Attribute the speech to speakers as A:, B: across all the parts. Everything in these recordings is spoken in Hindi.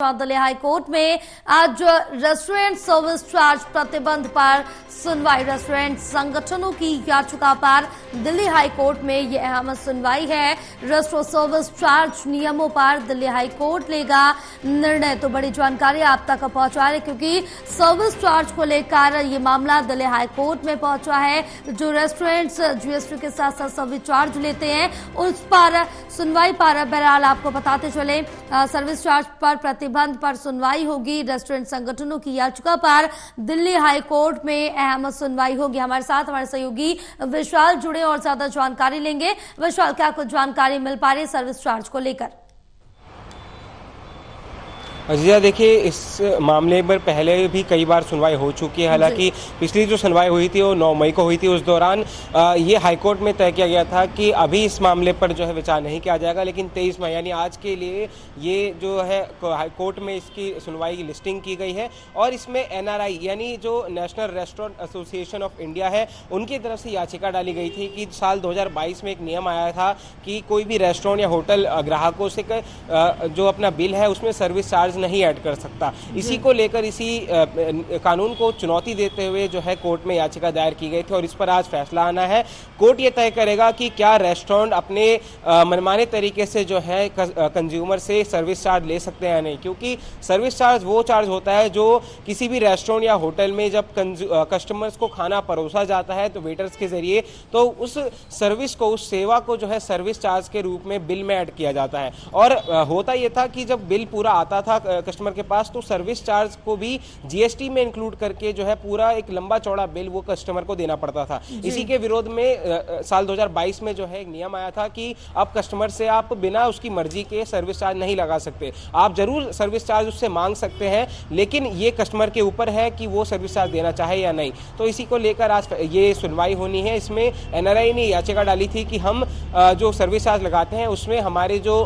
A: दिल्ली हाईकोर्ट में आज रेस्टोरेंट सर्विस चार्ज प्रतिबंध पर सुनवाई। रेस्टोरेंट संगठनों की याचिका पर दिल्ली हाईकोर्ट में यह अहम सुनवाई है। रेस्टोरेंट सर्विस चार्ज नियमों पर दिल्ली हाईकोर्ट लेगा निर्णय। तो बड़ी जानकारी आप तक पहुंचा रहे, क्योंकि सर्विस चार्ज को लेकर ये मामला दिल्ली हाईकोर्ट में पहुंचा है। जो रेस्टोरेंट्स जीएसटी के साथ साथ सर्विस चार्ज लेते हैं उस पर सुनवाई पर बहरहाल आपको बताते चले सर्विस चार्ज पर प्रतिबंध पर सुनवाई होगी। रेस्टोरेंट संगठनों की याचिका पर दिल्ली हाईकोर्ट में अहम सुनवाई होगी। हमारे साथ हमारे सहयोगी विशाल जुड़े और ज्यादा जानकारी लेंगे। विशाल, क्या कुछ जानकारी मिल पा रही है सर्विस चार्ज को लेकर?
B: अजीजा, देखिए, इस मामले पर पहले भी कई बार सुनवाई हो चुकी है। हालांकि पिछली जो सुनवाई हुई थी वो 9 मई को हुई थी। उस दौरान ये हाईकोर्ट में तय किया गया था कि अभी इस मामले पर जो है विचार नहीं किया जाएगा, लेकिन 23 मई यानी आज के लिए ये जो है हाईकोर्ट में इसकी सुनवाई की लिस्टिंग की गई है। और इसमें NRI यानी जो national restaurant association of India है, उनकी तरफ से याचिका डाली गई थी कि साल 2022 में एक नियम आया था कि कोई भी रेस्टोरेंट या होटल ग्राहकों से जो अपना बिल है उसमें सर्विस चार्ज नहीं ऐड कर सकता। इसी को लेकर इसी कानून को चुनौती देते हुए जो है कोर्ट में याचिका दायर की गई थी और इस पर आज फैसला आना है। कोर्ट ये तय करेगा कि क्या रेस्टोरेंट अपने मनमाने तरीके से जो है कंज्यूमर से सर्विस चार्ज ले सकते हैं या नहीं, क्योंकि सर्विस चार्ज वो चार्ज होता है जो किसी भी रेस्टोरेंट या होटल में जब कस्टमर्स को खाना परोसा जाता है तो वेटर्स के जरिए, तो उस सर्विस को, उस सेवा को जो है सर्विस चार्ज के रूप में बिल में ऐड किया जाता है। और होता यह था कि जब बिल पूरा आता था कस्टमर के पास तो सर्विस चार्ज को भी जीएसटी में इंक्लूड करके जो है पूरा एक लंबा चौड़ा बिल वो कस्टमर को देना पड़ता था। इसी के विरोध में साल 2022 में जो है एक नियम आया था कि अब कस्टमर से आप बिना उसकी मर्जी के सर्विस चार्ज नहीं लगा सकते। आप जरूर सर्विस चार्ज उससे मांग सकते हैं, लेकिन ये कस्टमर के ऊपर है कि वो सर्विस चार्ज देना चाहे या नहीं। तो इसी को लेकर आज ये सुनवाई होनी है। इसमें NRI ने याचिका डाली थी कि हम जो सर्विस चार्ज लगाते हैं उसमें हमारे जो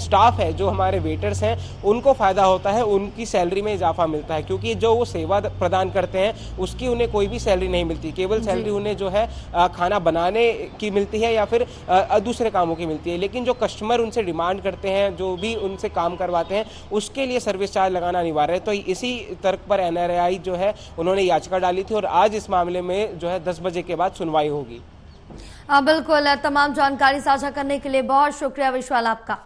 B: स्टाफ है, जो हमारे वेटर्स हैं, उनको फायदा होता है, उनकी सैलरी में इजाफा मिलता है, क्योंकि जो वो सेवा प्रदान करते हैं उसकी उन्हें कोई भी सैलरी नहीं मिलती। केवल सैलरी उन्हें जो है खाना बनाने की मिलती है या फिर दूसरे कामों की मिलती है। लेकिन जो कस्टमर उनसे डिमांड करते हैं, जो भी उनसे काम करवाते हैं, उसके लिए सर्विस चार्ज लगाना अनिवार्य है। तो इसी तर्क पर NRI जो है उन्होंने याचिका डाली थी और आज इस मामले में जो है 10 बजे के बाद सुनवाई होगी।
A: बिल्कुल, तमाम जानकारी साझा करने के लिए बहुत शुक्रिया विशाल आपका।